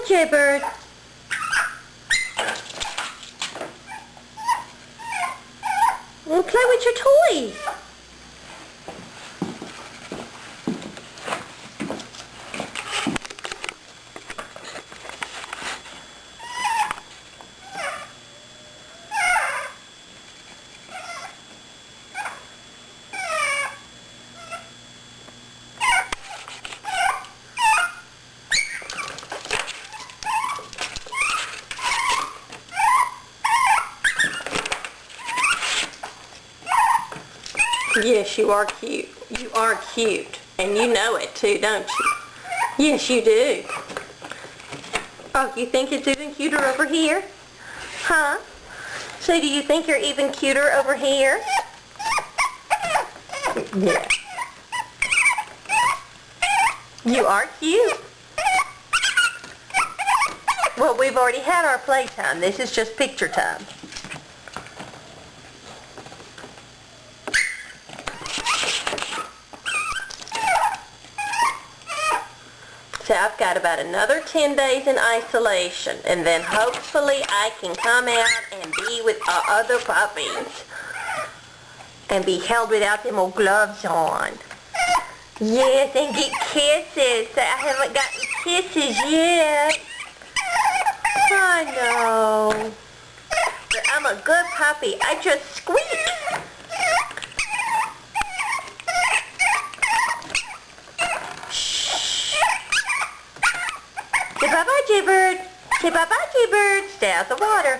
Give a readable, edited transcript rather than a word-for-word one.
Hi, Jaybird. Well, play with your toys. Yes, you are cute. You are cute. And you know it too, don't you? Yes, you do. Oh, you think it's even cuter over here? Huh? So do you think you're even cuter over here? Yeah. You are cute. Well, we've already had our playtime. This is just picture time. So I've got about another 10 days in isolation, and then hopefully I can come out and be with our other puppies and be held without them old gloves on. Yes, and get kisses. I haven't gotten kisses yet. I know. But I'm a good puppy. I just squeak. Say bye-bye, Jaybird. Say bye-bye, Jaybird. Stay out the water.